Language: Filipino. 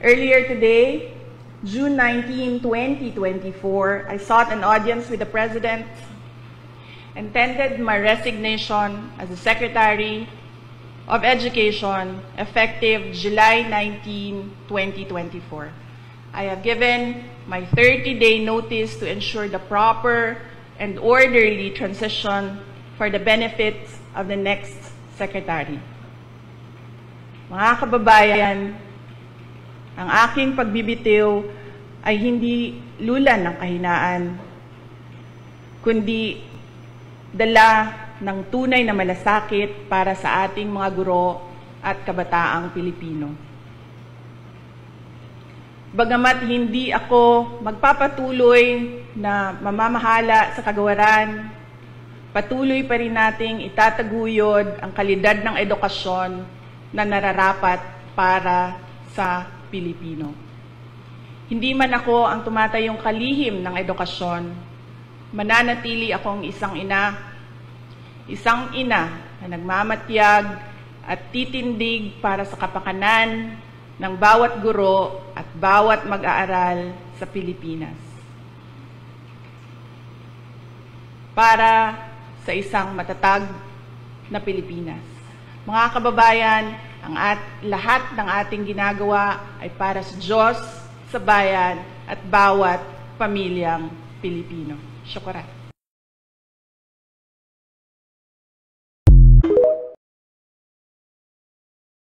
Earlier today, June 19, 2024, I sought an audience with the President and tendered my resignation as the Secretary of Education effective July 19, 2024. I have given my 30-day notice to ensure the proper and orderly transition for the benefits of the next Secretary. Mga kababayan, ang aking pagbibitiw ay hindi lulan ng kahinaan, kundi dala ng tunay na malasakit para sa ating mga guro at kabataang Pilipino. Bagamat hindi ako magpapatuloy na mamamahala sa kagawaran, patuloy pa rin nating itataguyod ang kalidad ng edukasyon na nararapat para sa Pilipino. Hindi man ako ang tumatayong kalihim ng edukasyon, mananatili akong isang ina na nagmamatyag at titindig para sa kapakanan ng bawat guro at bawat mag-aaral sa Pilipinas. Para sa isang matatag na Pilipinas. Mga kababayan, lahat ng ating ginagawa ay para sa Diyos, sa bayan, at bawat pamilyang Pilipino. Syukuran.